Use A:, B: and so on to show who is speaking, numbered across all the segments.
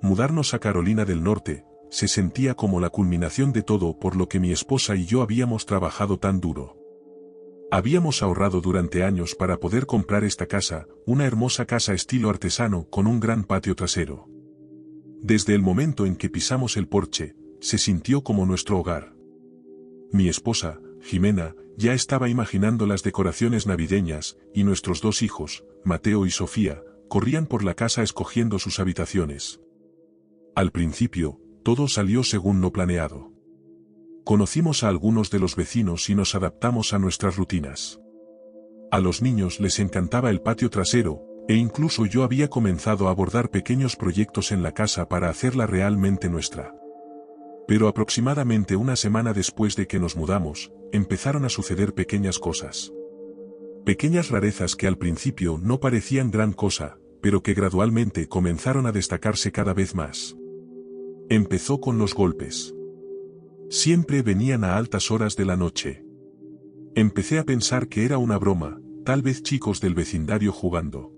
A: Mudarnos a Carolina del Norte, se sentía como la culminación de todo por lo que mi esposa y yo habíamos trabajado tan duro. Habíamos ahorrado durante años para poder comprar esta casa, una hermosa casa estilo artesano con un gran patio trasero. Desde el momento en que pisamos el porche, se sintió como nuestro hogar. Mi esposa, Jimena, ya estaba imaginando las decoraciones navideñas, y nuestros dos hijos, Mateo y Sofía, corrían por la casa escogiendo sus habitaciones. Al principio, todo salió según lo planeado. Conocimos a algunos de los vecinos y nos adaptamos a nuestras rutinas. A los niños les encantaba el patio trasero, e incluso yo había comenzado a abordar pequeños proyectos en la casa para hacerla realmente nuestra. Pero aproximadamente una semana después de que nos mudamos, empezaron a suceder pequeñas cosas. Pequeñas rarezas que al principio no parecían gran cosa, pero que gradualmente comenzaron a destacarse cada vez más. Empezó con los golpes. Siempre venían a altas horas de la noche. Empecé a pensar que era una broma, tal vez chicos del vecindario jugando.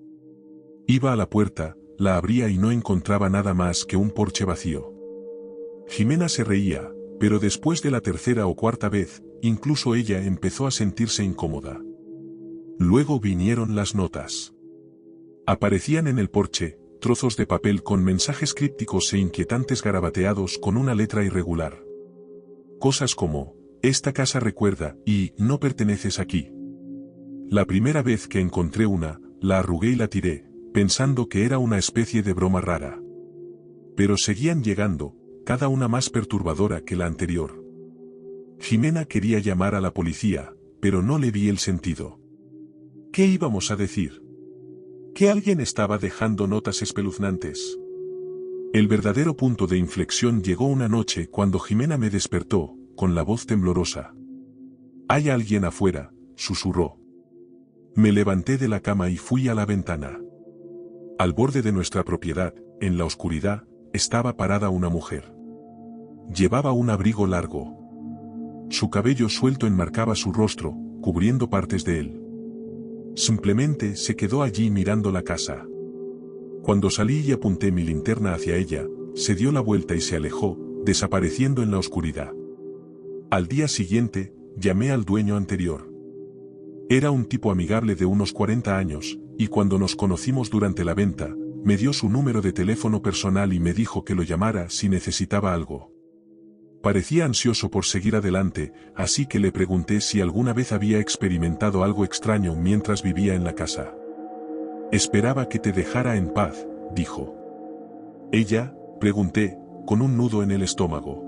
A: Iba a la puerta, la abría y no encontraba nada más que un porche vacío. Jimena se reía, pero después de la tercera o cuarta vez, incluso ella empezó a sentirse incómoda. Luego vinieron las notas. Aparecían en el porche, trozos de papel con mensajes crípticos e inquietantes garabateados con una letra irregular. Cosas como, esta casa recuerda, y no perteneces aquí. La primera vez que encontré una, la arrugué y la tiré, pensando que era una especie de broma rara. Pero seguían llegando, cada una más perturbadora que la anterior. Jimena quería llamar a la policía, pero no le vi el sentido. ¿Qué íbamos a decir? ¿Que alguien estaba dejando notas espeluznantes? El verdadero punto de inflexión llegó una noche cuando Jimena me despertó, con la voz temblorosa. «Hay alguien afuera», susurró. Me levanté de la cama y fui a la ventana. Al borde de nuestra propiedad, en la oscuridad, estaba parada una mujer. Llevaba un abrigo largo. Su cabello suelto enmarcaba su rostro, cubriendo partes de él. Simplemente se quedó allí mirando la casa. Cuando salí y apunté mi linterna hacia ella, se dio la vuelta y se alejó, desapareciendo en la oscuridad. Al día siguiente, llamé al dueño anterior. Era un tipo amigable de unos 40 años, y cuando nos conocimos durante la venta, me dio su número de teléfono personal y me dijo que lo llamara si necesitaba algo. Parecía ansioso por seguir adelante, así que le pregunté si alguna vez había experimentado algo extraño mientras vivía en la casa. Esperaba que te dejara en paz, dijo. ¿Ella? Pregunté, con un nudo en el estómago.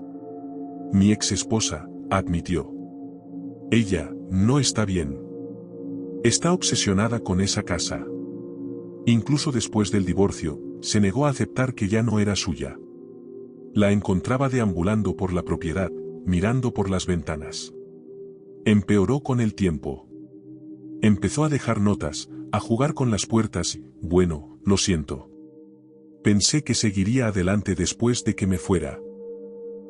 A: Mi ex esposa, admitió. Ella, no está bien. Está obsesionada con esa casa. Incluso después del divorcio, se negó a aceptar que ya no era suya. La encontraba deambulando por la propiedad, mirando por las ventanas. Empeoró con el tiempo. Empezó a dejar notas, a jugar con las puertas y, bueno, lo siento. Pensé que seguiría adelante después de que me fuera.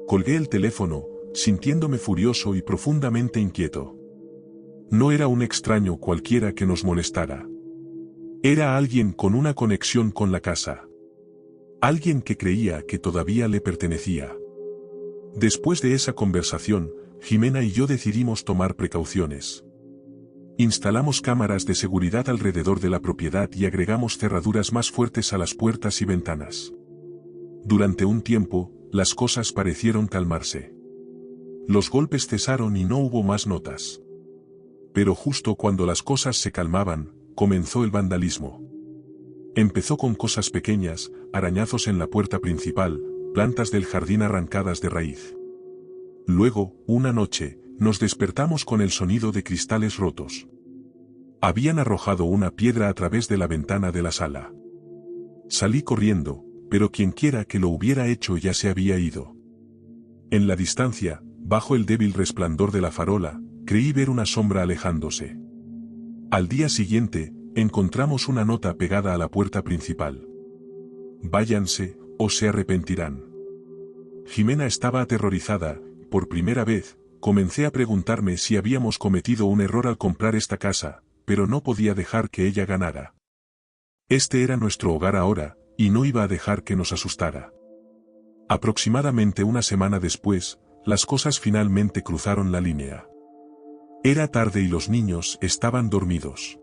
A: Colgué el teléfono, sintiéndome furioso y profundamente inquieto. No era un extraño cualquiera que nos molestara. Era alguien con una conexión con la casa. Alguien que creía que todavía le pertenecía. Después de esa conversación, Jimena y yo decidimos tomar precauciones. Instalamos cámaras de seguridad alrededor de la propiedad y agregamos cerraduras más fuertes a las puertas y ventanas. Durante un tiempo, las cosas parecieron calmarse. Los golpes cesaron y no hubo más notas. Pero justo cuando las cosas se calmaban, comenzó el vandalismo. Empezó con cosas pequeñas, arañazos en la puerta principal, plantas del jardín arrancadas de raíz. Luego, una noche, nos despertamos con el sonido de cristales rotos. Habían arrojado una piedra a través de la ventana de la sala. Salí corriendo, pero quienquiera que lo hubiera hecho ya se había ido. En la distancia, bajo el débil resplandor de la farola, creí ver una sombra alejándose. Al día siguiente, encontramos una nota pegada a la puerta principal. Váyanse, o se arrepentirán. Jimena estaba aterrorizada. Por primera vez, comencé a preguntarme si habíamos cometido un error al comprar esta casa, pero no podía dejar que ella ganara. Este era nuestro hogar ahora, y no iba a dejar que nos asustara. Aproximadamente una semana después, las cosas finalmente cruzaron la línea. Era tarde y los niños estaban dormidos.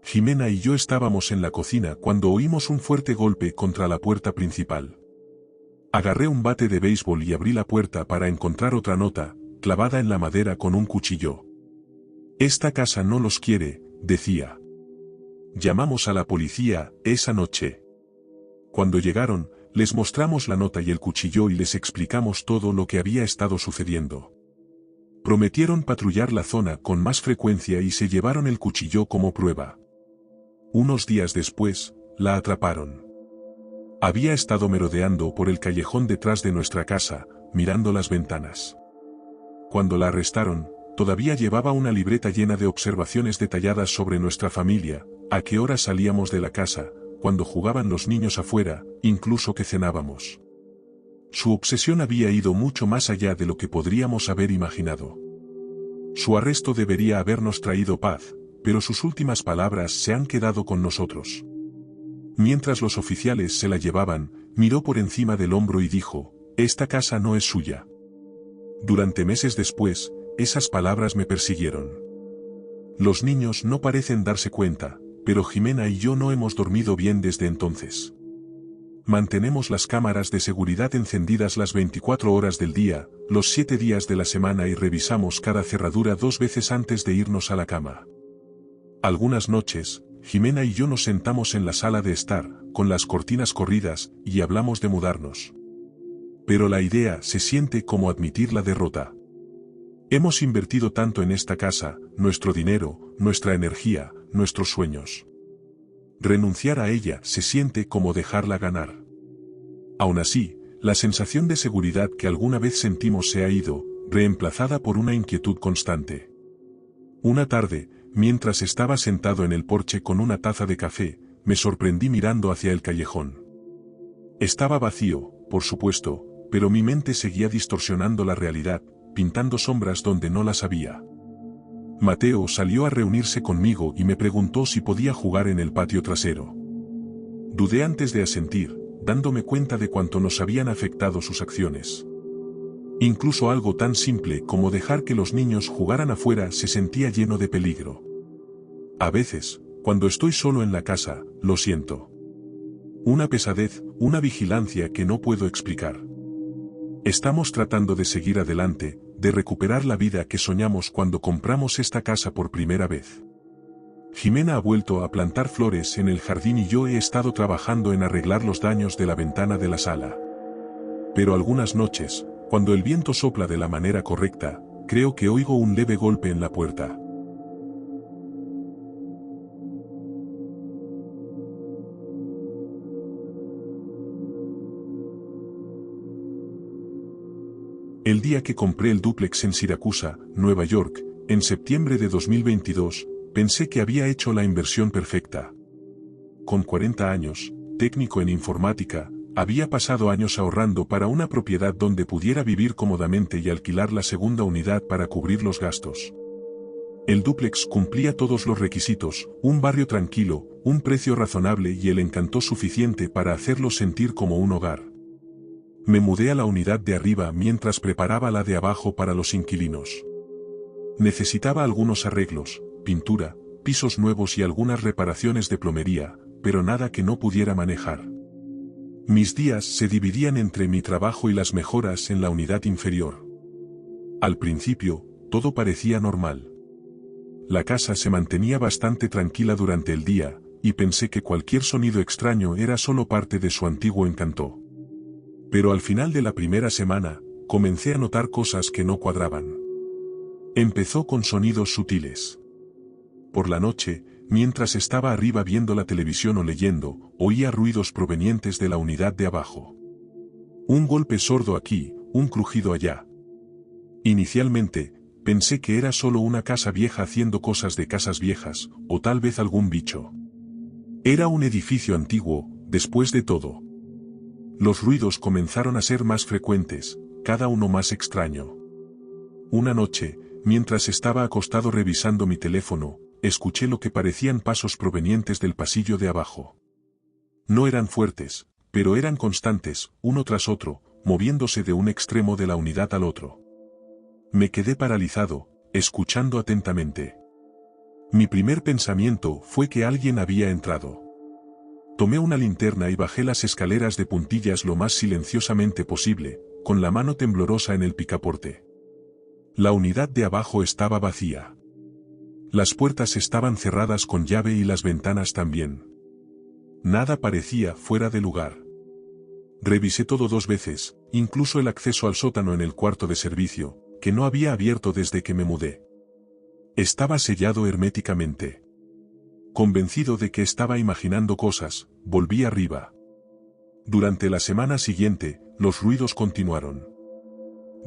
A: Jimena y yo estábamos en la cocina cuando oímos un fuerte golpe contra la puerta principal. Agarré un bate de béisbol y abrí la puerta para encontrar otra nota, clavada en la madera con un cuchillo. «Esta casa no los quiere», decía. Llamamos a la policía esa noche. Cuando llegaron, les mostramos la nota y el cuchillo y les explicamos todo lo que había estado sucediendo. Prometieron patrullar la zona con más frecuencia y se llevaron el cuchillo como prueba. Unos días después, la atraparon. Había estado merodeando por el callejón detrás de nuestra casa, mirando las ventanas. Cuando la arrestaron, todavía llevaba una libreta llena de observaciones detalladas sobre nuestra familia, a qué hora salíamos de la casa, cuando jugaban los niños afuera, incluso que cenábamos. Su obsesión había ido mucho más allá de lo que podríamos haber imaginado. Su arresto debería habernos traído paz, pero sus últimas palabras se han quedado con nosotros. Mientras los oficiales se la llevaban, miró por encima del hombro y dijo: «Esta casa no es suya». Durante meses después, esas palabras me persiguieron. Los niños no parecen darse cuenta, pero Jimena y yo no hemos dormido bien desde entonces. Mantenemos las cámaras de seguridad encendidas las 24 horas del día, los 7 días de la semana y revisamos cada cerradura 2 veces antes de irnos a la cama. Algunas noches, Jimena y yo nos sentamos en la sala de estar, con las cortinas corridas, y hablamos de mudarnos. Pero la idea se siente como admitir la derrota. Hemos invertido tanto en esta casa, nuestro dinero, nuestra energía, nuestros sueños. Renunciar a ella se siente como dejarla ganar. Aún así, la sensación de seguridad que alguna vez sentimos se ha ido, reemplazada por una inquietud constante. Una tarde, mientras estaba sentado en el porche con una taza de café, me sorprendí mirando hacia el callejón. Estaba vacío, por supuesto, pero mi mente seguía distorsionando la realidad, pintando sombras donde no las había. Mateo salió a reunirse conmigo y me preguntó si podía jugar en el patio trasero. Dudé antes de asentir, dándome cuenta de cuánto nos habían afectado sus acciones. Incluso algo tan simple como dejar que los niños jugaran afuera se sentía lleno de peligro. A veces, cuando estoy solo en la casa, lo siento. Una pesadez, una vigilancia que no puedo explicar. Estamos tratando de seguir adelante, de recuperar la vida que soñamos cuando compramos esta casa por primera vez. Jimena ha vuelto a plantar flores en el jardín y yo he estado trabajando en arreglar los daños de la ventana de la sala. Pero algunas noches, cuando el viento sopla de la manera correcta, creo que oigo un leve golpe en la puerta. El día que compré el dúplex en Siracusa, Nueva York, en septiembre de 2022, pensé que había hecho la inversión perfecta. Con 40 años, técnico en informática, había pasado años ahorrando para una propiedad donde pudiera vivir cómodamente y alquilar la segunda unidad para cubrir los gastos. El dúplex cumplía todos los requisitos, un barrio tranquilo, un precio razonable y el encanto suficiente para hacerlo sentir como un hogar. Me mudé a la unidad de arriba mientras preparaba la de abajo para los inquilinos. Necesitaba algunos arreglos, pintura, pisos nuevos y algunas reparaciones de plomería, pero nada que no pudiera manejar. Mis días se dividían entre mi trabajo y las mejoras en la unidad inferior. Al principio, todo parecía normal. La casa se mantenía bastante tranquila durante el día, y pensé que cualquier sonido extraño era solo parte de su antiguo encanto. Pero al final de la primera semana, comencé a notar cosas que no cuadraban. Empezó con sonidos sutiles. Por la noche, mientras estaba arriba viendo la televisión o leyendo, oía ruidos provenientes de la unidad de abajo. Un golpe sordo aquí, un crujido allá. Inicialmente, pensé que era solo una casa vieja haciendo cosas de casas viejas, o tal vez algún bicho. Era un edificio antiguo, después de todo. Los ruidos comenzaron a ser más frecuentes, cada uno más extraño. Una noche, mientras estaba acostado revisando mi teléfono, escuché lo que parecían pasos provenientes del pasillo de abajo. No eran fuertes, pero eran constantes, uno tras otro, moviéndose de un extremo de la unidad al otro. Me quedé paralizado, escuchando atentamente. Mi primer pensamiento fue que alguien había entrado. Tomé una linterna y bajé las escaleras de puntillas lo más silenciosamente posible, con la mano temblorosa en el picaporte. La unidad de abajo estaba vacía. Las puertas estaban cerradas con llave y las ventanas también. Nada parecía fuera de lugar. Revisé todo 2 veces, incluso el acceso al sótano en el cuarto de servicio, que no había abierto desde que me mudé. Estaba sellado herméticamente. Convencido de que estaba imaginando cosas, volví arriba. Durante la semana siguiente, los ruidos continuaron.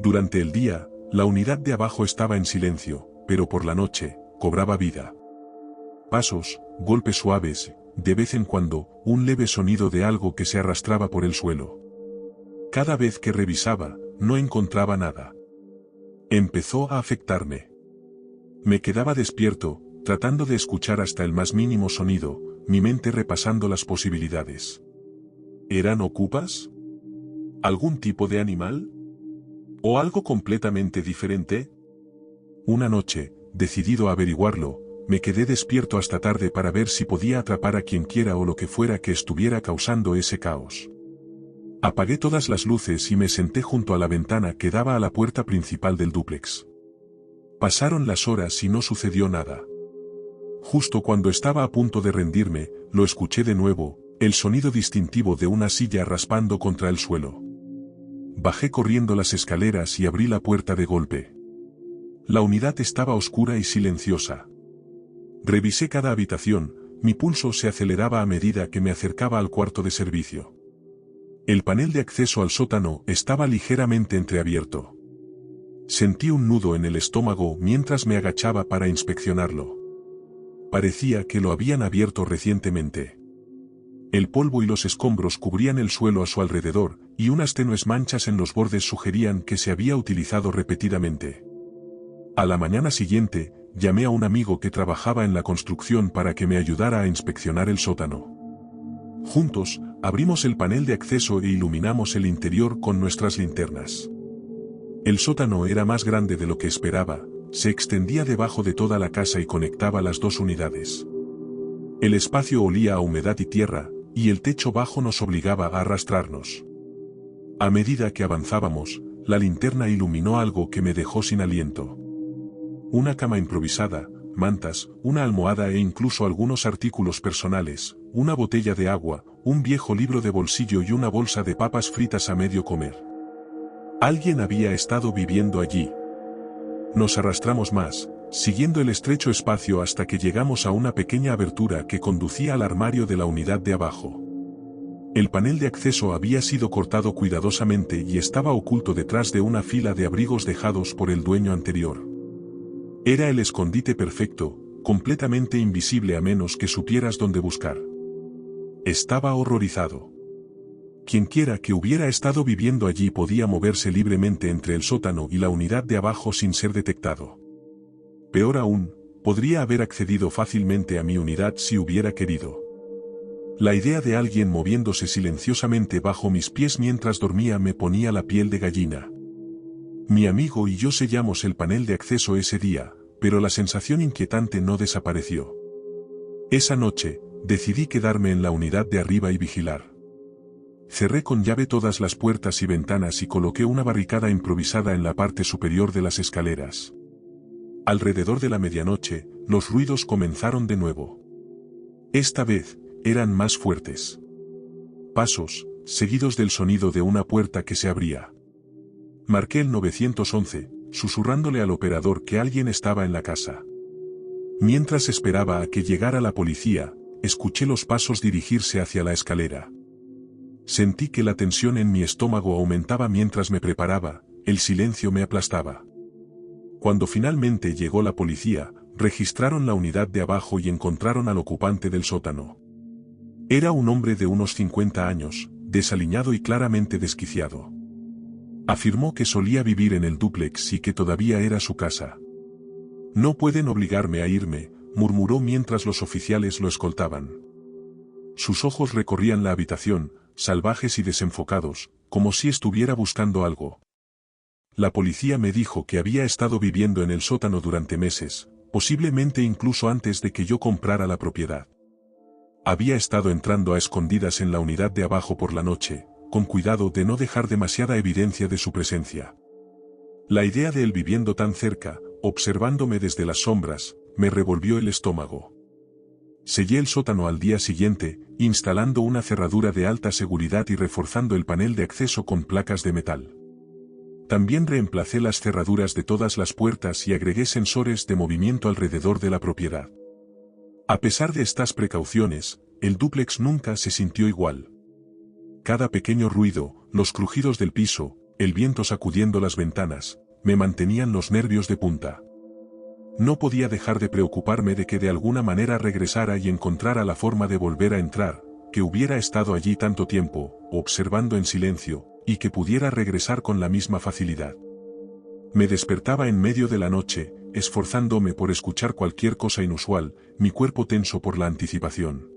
A: Durante el día, la unidad de abajo estaba en silencio, pero por la noche, cobraba vida. Pasos, golpes suaves, de vez en cuando, un leve sonido de algo que se arrastraba por el suelo. Cada vez que revisaba, no encontraba nada. Empezó a afectarme. Me quedaba despierto, tratando de escuchar hasta el más mínimo sonido, mi mente repasando las posibilidades. ¿Eran ocupas? ¿Algún tipo de animal? ¿O algo completamente diferente? Una noche, decidido a averiguarlo, me quedé despierto hasta tarde para ver si podía atrapar a quienquiera o lo que fuera que estuviera causando ese caos. Apagué todas las luces y me senté junto a la ventana que daba a la puerta principal del dúplex. Pasaron las horas y no sucedió nada. Justo cuando estaba a punto de rendirme, lo escuché de nuevo, el sonido distintivo de una silla raspando contra el suelo. Bajé corriendo las escaleras y abrí la puerta de golpe. La unidad estaba oscura y silenciosa. Revisé cada habitación, mi pulso se aceleraba a medida que me acercaba al cuarto de servicio. El panel de acceso al sótano estaba ligeramente entreabierto. Sentí un nudo en el estómago mientras me agachaba para inspeccionarlo. Parecía que lo habían abierto recientemente. El polvo y los escombros cubrían el suelo a su alrededor, y unas tenues manchas en los bordes sugerían que se había utilizado repetidamente. A la mañana siguiente, llamé a un amigo que trabajaba en la construcción para que me ayudara a inspeccionar el sótano. Juntos, abrimos el panel de acceso e iluminamos el interior con nuestras linternas. El sótano era más grande de lo que esperaba, se extendía debajo de toda la casa y conectaba las 2 unidades. El espacio olía a humedad y tierra, y el techo bajo nos obligaba a arrastrarnos. A medida que avanzábamos, la linterna iluminó algo que me dejó sin aliento. Una cama improvisada, mantas, una almohada e incluso algunos artículos personales, una botella de agua, un viejo libro de bolsillo y una bolsa de papas fritas a medio comer. Alguien había estado viviendo allí. Nos arrastramos más, siguiendo el estrecho espacio hasta que llegamos a una pequeña abertura que conducía al armario de la unidad de abajo. El panel de acceso había sido cortado cuidadosamente y estaba oculto detrás de una fila de abrigos dejados por el dueño anterior. Era el escondite perfecto, completamente invisible a menos que supieras dónde buscar. Estaba horrorizado. Quienquiera que hubiera estado viviendo allí podía moverse libremente entre el sótano y la unidad de abajo sin ser detectado. Peor aún, podría haber accedido fácilmente a mi unidad si hubiera querido. La idea de alguien moviéndose silenciosamente bajo mis pies mientras dormía me ponía la piel de gallina. Mi amigo y yo sellamos el panel de acceso ese día, pero la sensación inquietante no desapareció. Esa noche, decidí quedarme en la unidad de arriba y vigilar. Cerré con llave todas las puertas y ventanas y coloqué una barricada improvisada en la parte superior de las escaleras. Alrededor de la medianoche, los ruidos comenzaron de nuevo. Esta vez, eran más fuertes. Pasos, seguidos del sonido de una puerta que se abría. Marqué el 911, susurrándole al operador que alguien estaba en la casa. Mientras esperaba a que llegara la policía, escuché los pasos dirigirse hacia la escalera. Sentí que la tensión en mi estómago aumentaba mientras me preparaba, el silencio me aplastaba. Cuando finalmente llegó la policía, registraron la unidad de abajo y encontraron al ocupante del sótano. Era un hombre de unos 50 años, desaliñado y claramente desquiciado. Afirmó que solía vivir en el dúplex y que todavía era su casa. No pueden obligarme a irme, murmuró mientras los oficiales lo escoltaban. Sus ojos recorrían la habitación, salvajes y desenfocados, como si estuviera buscando algo. La policía me dijo que había estado viviendo en el sótano durante meses, posiblemente incluso antes de que yo comprara la propiedad. Había estado entrando a escondidas en la unidad de abajo por la noche, con cuidado de no dejar demasiada evidencia de su presencia. La idea de él viviendo tan cerca, observándome desde las sombras, me revolvió el estómago. Sellé el sótano al día siguiente, instalando una cerradura de alta seguridad y reforzando el panel de acceso con placas de metal. También reemplacé las cerraduras de todas las puertas y agregué sensores de movimiento alrededor de la propiedad. A pesar de estas precauciones, el dúplex nunca se sintió igual. Cada pequeño ruido, los crujidos del piso, el viento sacudiendo las ventanas, me mantenían los nervios de punta. No podía dejar de preocuparme de que de alguna manera regresara y encontrara la forma de volver a entrar, que hubiera estado allí tanto tiempo, observando en silencio, y que pudiera regresar con la misma facilidad. Me despertaba en medio de la noche, esforzándome por escuchar cualquier cosa inusual, mi cuerpo tenso por la anticipación.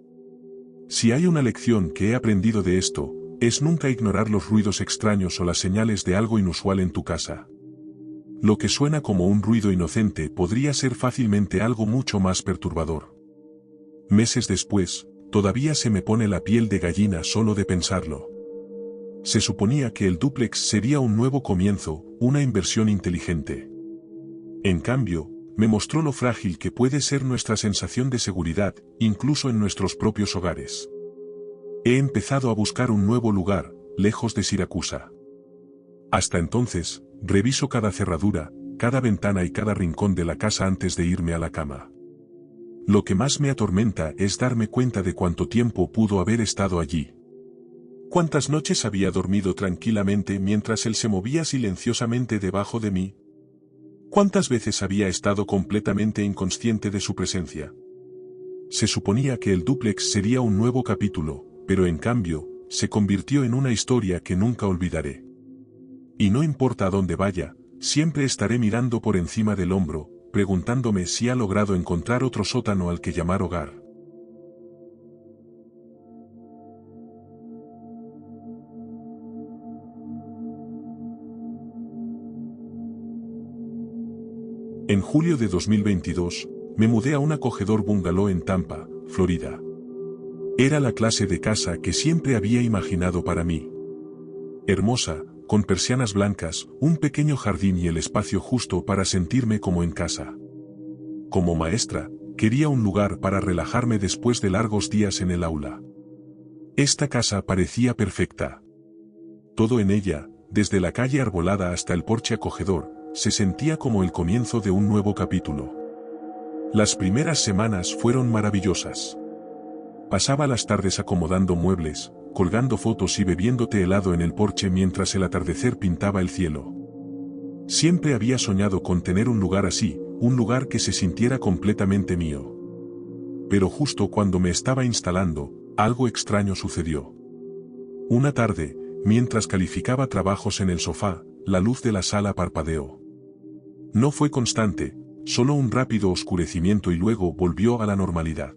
A: Si hay una lección que he aprendido de esto, es nunca ignorar los ruidos extraños o las señales de algo inusual en tu casa. Lo que suena como un ruido inocente podría ser fácilmente algo mucho más perturbador. Meses después, todavía se me pone la piel de gallina solo de pensarlo. Se suponía que el dúplex sería un nuevo comienzo, una inversión inteligente. En cambio, me mostró lo frágil que puede ser nuestra sensación de seguridad, incluso en nuestros propios hogares. He empezado a buscar un nuevo lugar, lejos de Siracusa. Hasta entonces, reviso cada cerradura, cada ventana y cada rincón de la casa antes de irme a la cama. Lo que más me atormenta es darme cuenta de cuánto tiempo pudo haber estado allí. ¿Cuántas noches había dormido tranquilamente mientras él se movía silenciosamente debajo de mí? ¿Cuántas veces había estado completamente inconsciente de su presencia? Se suponía que el dúplex sería un nuevo capítulo, pero en cambio, se convirtió en una historia que nunca olvidaré. Y no importa a dónde vaya, siempre estaré mirando por encima del hombro, preguntándome si ha logrado encontrar otro sótano al que llamar hogar. En julio de 2022, me mudé a un acogedor bungalow en Tampa, Florida. Era la clase de casa que siempre había imaginado para mí. Hermosa, con persianas blancas, un pequeño jardín y el espacio justo para sentirme como en casa. Como maestra, quería un lugar para relajarme después de largos días en el aula. Esta casa parecía perfecta. Todo en ella, desde la calle arbolada hasta el porche acogedor, se sentía como el comienzo de un nuevo capítulo. Las primeras semanas fueron maravillosas. Pasaba las tardes acomodando muebles, colgando fotos y bebiendo té helado en el porche mientras el atardecer pintaba el cielo. Siempre había soñado con tener un lugar así, un lugar que se sintiera completamente mío. Pero justo cuando me estaba instalando, algo extraño sucedió. Una tarde, mientras calificaba trabajos en el sofá, la luz de la sala parpadeó. No fue constante, solo un rápido oscurecimiento y luego volvió a la normalidad.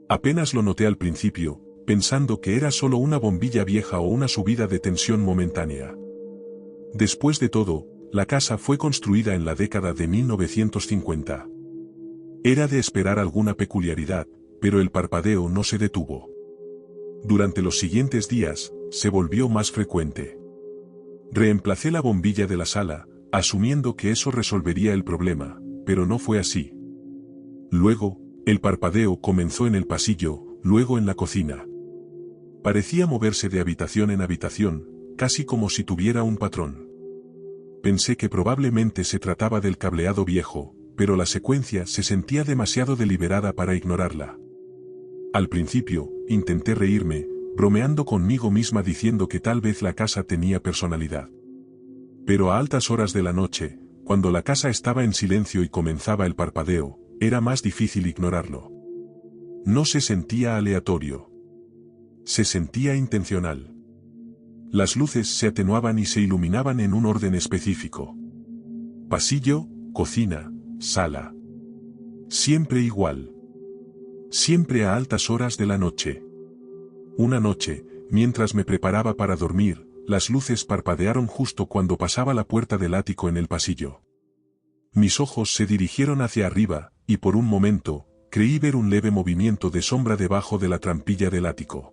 A: Apenas lo noté al principio, pensando que era solo una bombilla vieja o una subida de tensión momentánea. Después de todo, la casa fue construida en la década de 1950. Era de esperar alguna peculiaridad, pero el parpadeo no se detuvo. Durante los siguientes días, se volvió más frecuente. Reemplacé la bombilla de la sala, asumiendo que eso resolvería el problema, pero no fue así. Luego, el parpadeo comenzó en el pasillo, luego en la cocina. Parecía moverse de habitación en habitación, casi como si tuviera un patrón. Pensé que probablemente se trataba del cableado viejo, pero la secuencia se sentía demasiado deliberada para ignorarla. Al principio, intenté reírme, bromeando conmigo misma diciendo que tal vez la casa tenía personalidad. Pero a altas horas de la noche, cuando la casa estaba en silencio y comenzaba el parpadeo, era más difícil ignorarlo. No se sentía aleatorio. Se sentía intencional. Las luces se atenuaban y se iluminaban en un orden específico. Pasillo, cocina, sala. Siempre igual. Siempre a altas horas de la noche. Una noche, mientras me preparaba para dormir, las luces parpadearon justo cuando pasaba la puerta del ático en el pasillo. Mis ojos se dirigieron hacia arriba, y por un momento, creí ver un leve movimiento de sombra debajo de la trampilla del ático.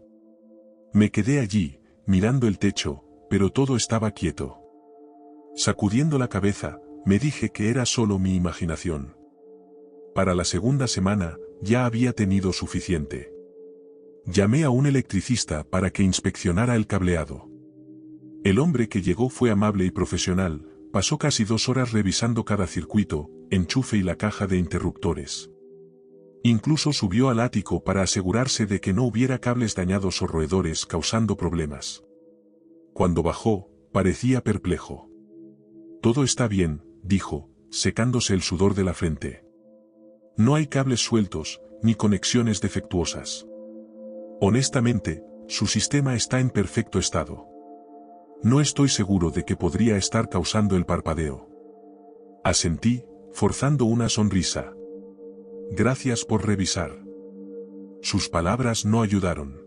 A: Me quedé allí, mirando el techo, pero todo estaba quieto. Sacudiendo la cabeza, me dije que era solo mi imaginación. Para la segunda semana, ya había tenido suficiente. Llamé a un electricista para que inspeccionara el cableado. El hombre que llegó fue amable y profesional, pasó casi 2 horas revisando cada circuito, enchufe y la caja de interruptores. Incluso subió al ático para asegurarse de que no hubiera cables dañados o roedores causando problemas. Cuando bajó, parecía perplejo. «Todo está bien», dijo, secándose el sudor de la frente. «No hay cables sueltos, ni conexiones defectuosas. Honestamente, su sistema está en perfecto estado. No estoy seguro de que podría estar causando el parpadeo». Asentí, forzando una sonrisa. «Gracias por revisar». Sus palabras no ayudaron.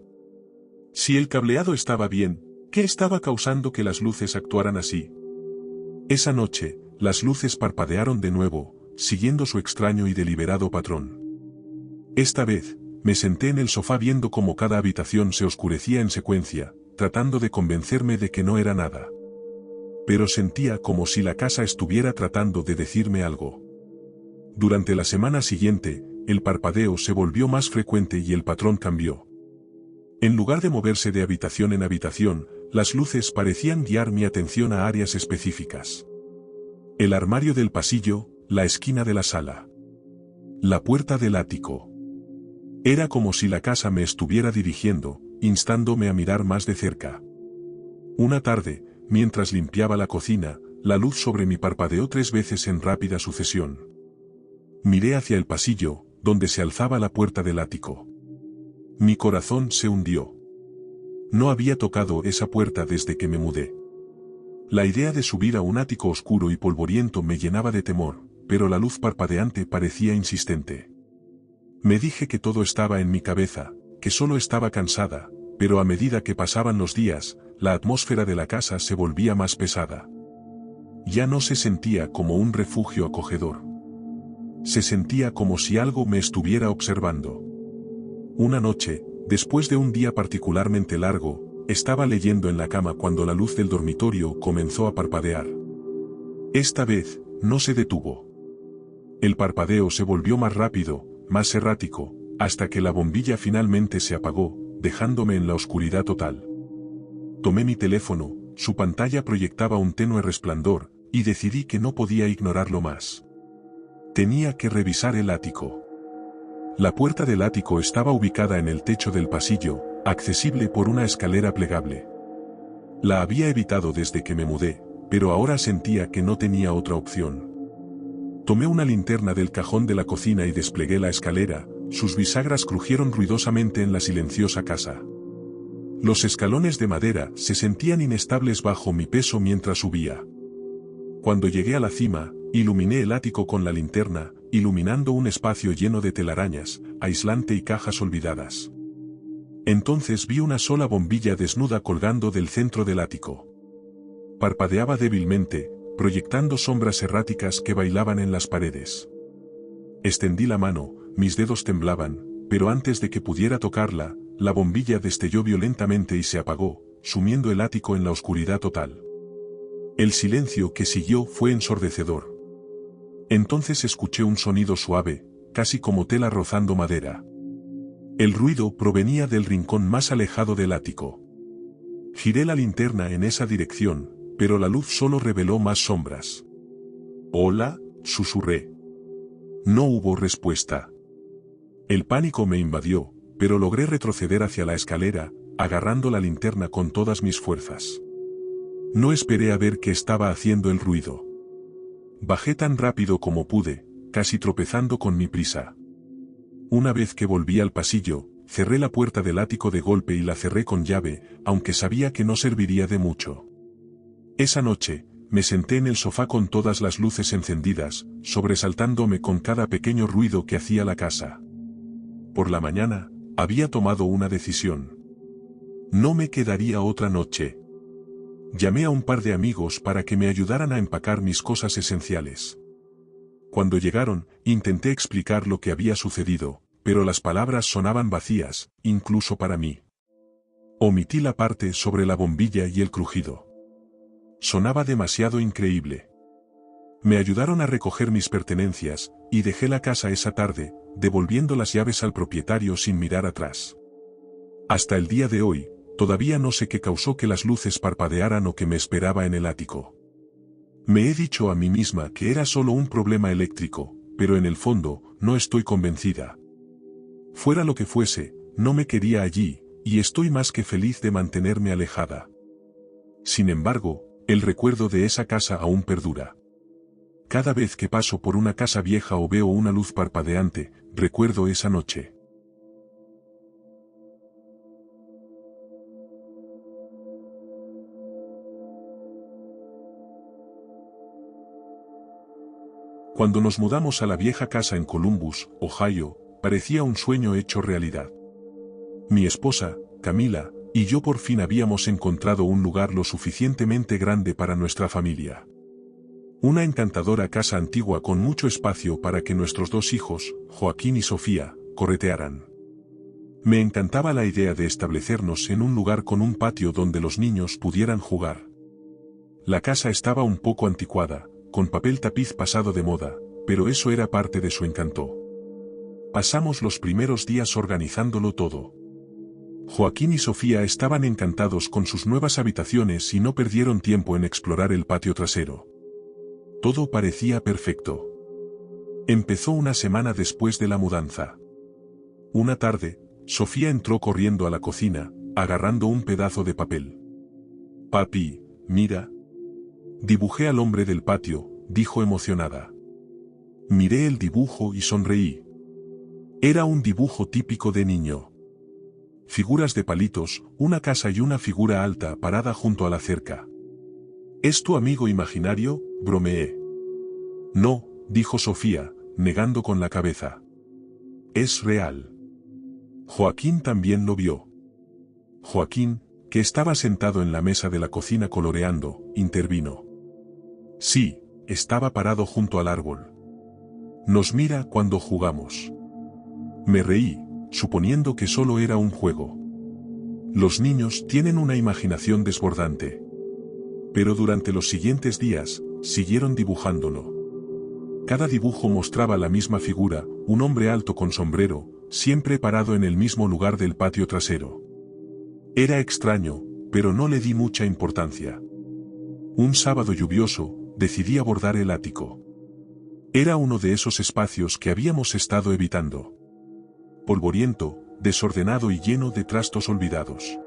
A: Si el cableado estaba bien, ¿qué estaba causando que las luces actuaran así? Esa noche, las luces parpadearon de nuevo, siguiendo su extraño y deliberado patrón. Esta vez, me senté en el sofá viendo cómo cada habitación se oscurecía en secuencia, tratando de convencerme de que no era nada. Pero sentía como si la casa estuviera tratando de decirme algo. Durante la semana siguiente, el parpadeo se volvió más frecuente y el patrón cambió. En lugar de moverse de habitación en habitación, las luces parecían guiar mi atención a áreas específicas. El armario del pasillo, la esquina de la sala. La puerta del ático. Era como si la casa me estuviera dirigiendo, instándome a mirar más de cerca. Una tarde, mientras limpiaba la cocina, la luz sobre mí parpadeó 3 veces en rápida sucesión. Miré hacia el pasillo, donde se alzaba la puerta del ático. Mi corazón se hundió. No había tocado esa puerta desde que me mudé. La idea de subir a un ático oscuro y polvoriento me llenaba de temor, pero la luz parpadeante parecía insistente. Me dije que todo estaba en mi cabeza, que solo estaba cansada, pero a medida que pasaban los días, la atmósfera de la casa se volvía más pesada. Ya no se sentía como un refugio acogedor. Se sentía como si algo me estuviera observando. Una noche, después de un día particularmente largo, estaba leyendo en la cama cuando la luz del dormitorio comenzó a parpadear. Esta vez, no se detuvo. El parpadeo se volvió más rápido, más errático, hasta que la bombilla finalmente se apagó, dejándome en la oscuridad total. Tomé mi teléfono, su pantalla proyectaba un tenue resplandor, y decidí que no podía ignorarlo más. Tenía que revisar el ático. La puerta del ático estaba ubicada en el techo del pasillo, accesible por una escalera plegable. La había evitado desde que me mudé, pero ahora sentía que no tenía otra opción. Tomé una linterna del cajón de la cocina y desplegué la escalera, sus bisagras crujieron ruidosamente en la silenciosa casa. Los escalones de madera se sentían inestables bajo mi peso mientras subía. Cuando llegué a la cima, iluminé el ático con la linterna, iluminando un espacio lleno de telarañas, aislante y cajas olvidadas. Entonces vi una sola bombilla desnuda colgando del centro del ático. Parpadeaba débilmente, proyectando sombras erráticas que bailaban en las paredes. Extendí la mano, mis dedos temblaban, pero antes de que pudiera tocarla, la bombilla destelló violentamente y se apagó, sumiendo el ático en la oscuridad total. El silencio que siguió fue ensordecedor. Entonces escuché un sonido suave, casi como tela rozando madera. El ruido provenía del rincón más alejado del ático. Giré la linterna en esa dirección, pero la luz solo reveló más sombras. «Hola», susurré. No hubo respuesta. El pánico me invadió, pero logré retroceder hacia la escalera, agarrando la linterna con todas mis fuerzas. No esperé a ver qué estaba haciendo el ruido. Bajé tan rápido como pude, casi tropezando con mi prisa. Una vez que volví al pasillo, cerré la puerta del ático de golpe y la cerré con llave, aunque sabía que no serviría de mucho. Esa noche, me senté en el sofá con todas las luces encendidas, sobresaltándome con cada pequeño ruido que hacía la casa. Por la mañana, había tomado una decisión. No me quedaría otra noche. Llamé a un par de amigos para que me ayudaran a empacar mis cosas esenciales. Cuando llegaron, intenté explicar lo que había sucedido, pero las palabras sonaban vacías, incluso para mí. Omití la parte sobre la bombilla y el crujido. Sonaba demasiado increíble. Me ayudaron a recoger mis pertenencias, y dejé la casa esa tarde, devolviendo las llaves al propietario sin mirar atrás. Hasta el día de hoy, todavía no sé qué causó que las luces parpadearan o que me esperaba en el ático. Me he dicho a mí misma que era solo un problema eléctrico, pero en el fondo, no estoy convencida. Fuera lo que fuese, no me quería allí, y estoy más que feliz de mantenerme alejada. Sin embargo, el recuerdo de esa casa aún perdura. Cada vez que paso por una casa vieja o veo una luz parpadeante, recuerdo esa noche. Cuando nos mudamos a la vieja casa en Columbus, Ohio, parecía un sueño hecho realidad. Mi esposa, Camila, y yo por fin habíamos encontrado un lugar lo suficientemente grande para nuestra familia. Una encantadora casa antigua con mucho espacio para que nuestros dos hijos, Joaquín y Sofía, corretearan. Me encantaba la idea de establecernos en un lugar con un patio donde los niños pudieran jugar. La casa estaba un poco anticuada, con papel tapiz pasado de moda, pero eso era parte de su encanto. Pasamos los primeros días organizándolo todo. Joaquín y Sofía estaban encantados con sus nuevas habitaciones y no perdieron tiempo en explorar el patio trasero. Todo parecía perfecto. Empezó una semana después de la mudanza. Una tarde, Sofía entró corriendo a la cocina, agarrando un pedazo de papel. «Papi, mira». «Dibujé al hombre del patio», dijo emocionada. Miré el dibujo y sonreí. Era un dibujo típico de niño. Figuras de palitos, una casa y una figura alta parada junto a la cerca. «¿Es tu amigo imaginario?», bromeé. «No», dijo Sofía, negando con la cabeza. «Es real». Joaquín también lo vio. Joaquín, que estaba sentado en la mesa de la cocina coloreando, intervino. «Sí, estaba parado junto al árbol. Nos mira cuando jugamos». Me reí, suponiendo que solo era un juego. Los niños tienen una imaginación desbordante. Pero durante los siguientes días, siguieron dibujándolo. Cada dibujo mostraba la misma figura, un hombre alto con sombrero, siempre parado en el mismo lugar del patio trasero. Era extraño, pero no le di mucha importancia. Un sábado lluvioso, decidí abordar el ático. Era uno de esos espacios que habíamos estado evitando. Polvoriento, desordenado y lleno de trastos olvidados.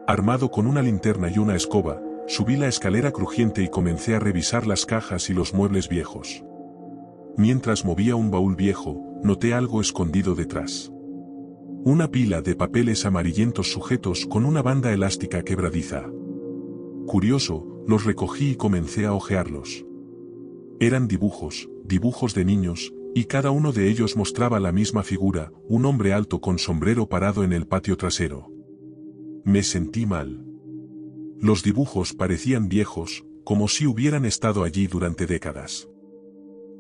A: Armado con una linterna y una escoba, subí la escalera crujiente y comencé a revisar las cajas y los muebles viejos. Mientras movía un baúl viejo, noté algo escondido detrás. Una pila de papeles amarillentos sujetos con una banda elástica quebradiza. Curioso, los recogí y comencé a hojearlos. Eran dibujos de niños, y cada uno de ellos mostraba la misma figura, un hombre alto con sombrero parado en el patio trasero. Me sentí mal. Los dibujos parecían viejos, como si hubieran estado allí durante décadas.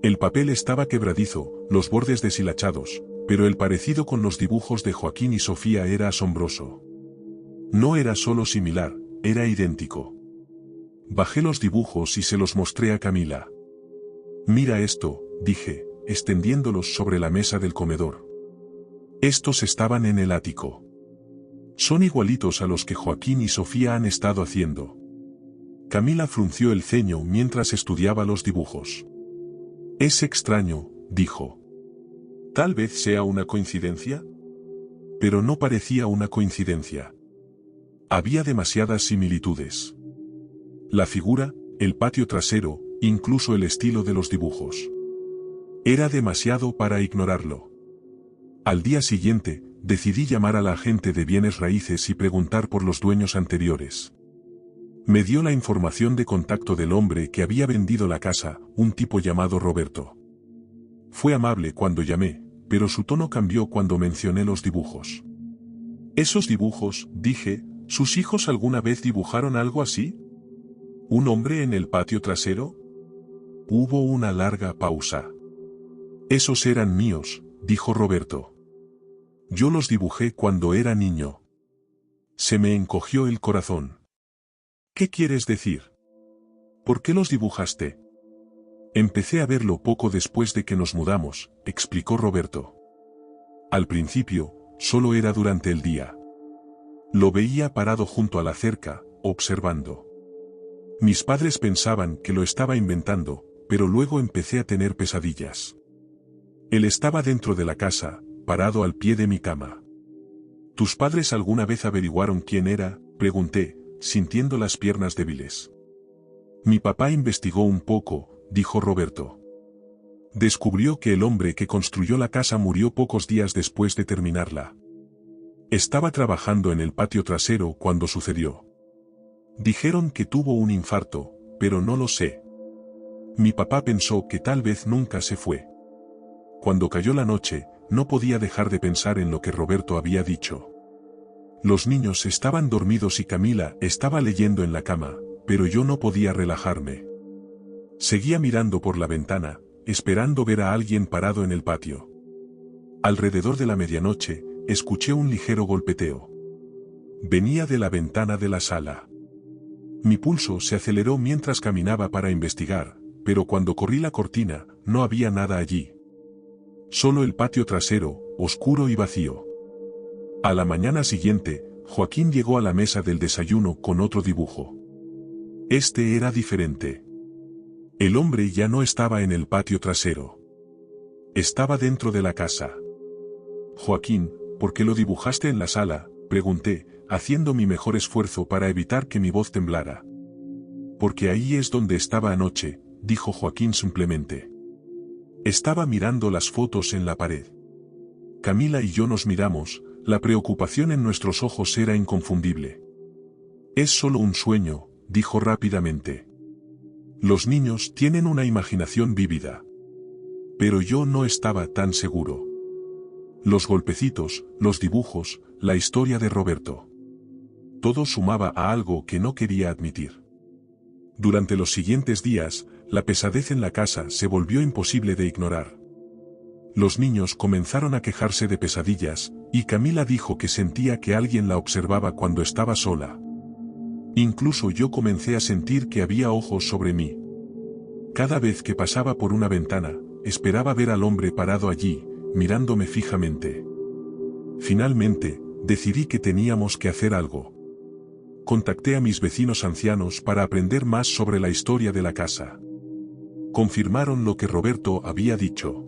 A: El papel estaba quebradizo, los bordes deshilachados, pero el parecido con los dibujos de Joaquín y Sofía era asombroso. No era solo similar, era idéntico. Bajé los dibujos y se los mostré a Camila. «Mira esto», dije, extendiéndolos sobre la mesa del comedor. Estos estaban en el ático. Son igualitos a los que Joaquín y Sofía han estado haciendo. Camila frunció el ceño mientras estudiaba los dibujos. «Es extraño», dijo. «Tal vez sea una coincidencia». Pero no parecía una coincidencia. Había demasiadas similitudes. La figura, el patio trasero, incluso el estilo de los dibujos. Era demasiado para ignorarlo. Al día siguiente, decidí llamar a la agente de bienes raíces y preguntar por los dueños anteriores. Me dio la información de contacto del hombre que había vendido la casa, un tipo llamado Roberto. Fue amable cuando llamé, pero su tono cambió cuando mencioné los dibujos. «Esos dibujos», dije, ¿Sus hijos alguna vez dibujaron algo así? ¿Un hombre en el patio trasero? Hubo una larga pausa. Esos eran míos, dijo Roberto. Yo los dibujé cuando era niño. Se me encogió el corazón. ¿Qué quieres decir? ¿Por qué los dibujaste? Empecé a verlo poco después de que nos mudamos, explicó Roberto. Al principio, solo era durante el día. Lo veía parado junto a la cerca, observando. Mis padres pensaban que lo estaba inventando, pero luego empecé a tener pesadillas. Él estaba dentro de la casa, parado al pie de mi cama. ¿Tus padres alguna vez averiguaron quién era?, pregunté, sintiendo las piernas débiles. Mi papá investigó un poco, dijo Roberto. Descubrió que el hombre que construyó la casa murió pocos días después de terminarla. Estaba trabajando en el patio trasero cuando sucedió. Dijeron que tuvo un infarto, pero no lo sé. Mi papá pensó que tal vez nunca se fue. Cuando cayó la noche, no podía dejar de pensar en lo que Roberto había dicho. Los niños estaban dormidos y Camila estaba leyendo en la cama, pero yo no podía relajarme. Seguía mirando por la ventana, esperando ver a alguien parado en el patio. Alrededor de la medianoche, escuché un ligero golpeteo. Venía de la ventana de la sala. Mi pulso se aceleró mientras caminaba para investigar, pero cuando corrí la cortina, no había nada allí. Solo el patio trasero, oscuro y vacío. A la mañana siguiente, Joaquín llegó a la mesa del desayuno con otro dibujo. Este era diferente. El hombre ya no estaba en el patio trasero. Estaba dentro de la casa. Joaquín, ¿por qué lo dibujaste en la sala?, pregunté, haciendo mi mejor esfuerzo para evitar que mi voz temblara. Porque ahí es donde estaba anoche, dijo Joaquín simplemente. Estaba mirando las fotos en la pared. Camila y yo nos miramos, la preocupación en nuestros ojos era inconfundible. Es solo un sueño, dijo rápidamente. Los niños tienen una imaginación vívida. Pero yo no estaba tan seguro. Los golpecitos, los dibujos, la historia de Roberto. Todo sumaba a algo que no quería admitir. Durante los siguientes días, la pesadez en la casa se volvió imposible de ignorar. Los niños comenzaron a quejarse de pesadillas, y Camila dijo que sentía que alguien la observaba cuando estaba sola. Incluso yo comencé a sentir que había ojos sobre mí. Cada vez que pasaba por una ventana, esperaba ver al hombre parado allí, mirándome fijamente. Finalmente, decidí que teníamos que hacer algo. Contacté a mis vecinos ancianos para aprender más sobre la historia de la casa. Confirmaron lo que Roberto había dicho.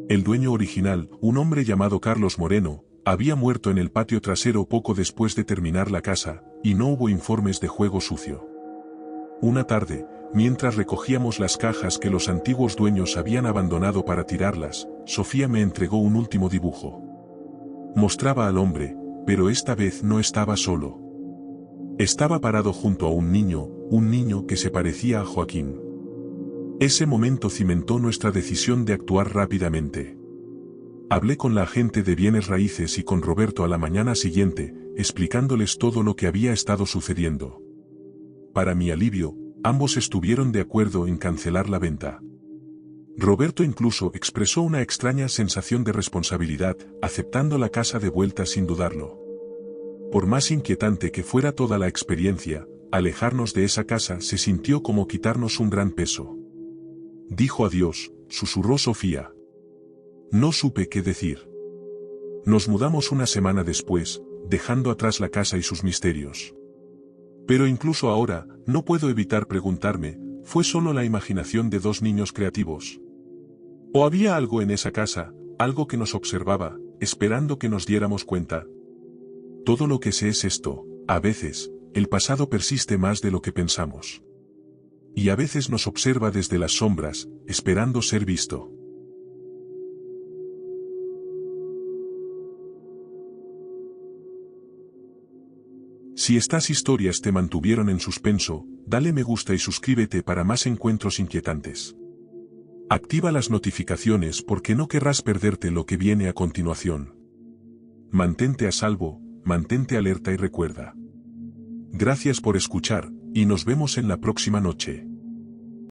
A: El dueño original, un hombre llamado Carlos Moreno, había muerto en el patio trasero poco después de terminar la casa, y no hubo informes de juego sucio. Una tarde, mientras recogíamos las cajas que los antiguos dueños habían abandonado para tirarlas, Sofía me entregó un último dibujo. Mostraba al hombre, pero esta vez no estaba solo. Estaba parado junto a un niño que se parecía a Joaquín. Ese momento cimentó nuestra decisión de actuar rápidamente. Hablé con la agente de bienes raíces y con Roberto a la mañana siguiente, explicándoles todo lo que había estado sucediendo. Para mi alivio, ambos estuvieron de acuerdo en cancelar la venta. Roberto incluso expresó una extraña sensación de responsabilidad, aceptando la casa de vuelta sin dudarlo. Por más inquietante que fuera toda la experiencia, alejarnos de esa casa se sintió como quitarnos un gran peso. Dijo adiós, susurró Sofía. No supe qué decir. Nos mudamos una semana después, dejando atrás la casa y sus misterios. Pero incluso ahora, no puedo evitar preguntarme, ¿fue solo la imaginación de dos niños creativos? ¿O había algo en esa casa, algo que nos observaba, esperando que nos diéramos cuenta? Todo lo que sé es esto: a veces, el pasado persiste más de lo que pensamos. Y a veces nos observa desde las sombras, esperando ser visto. Si estas historias te mantuvieron en suspenso, dale me gusta y suscríbete para más encuentros inquietantes. Activa las notificaciones porque no querrás perderte lo que viene a continuación. Mantente a salvo, mantente alerta y recuerda. Gracias por escuchar, y nos vemos en la próxima noche.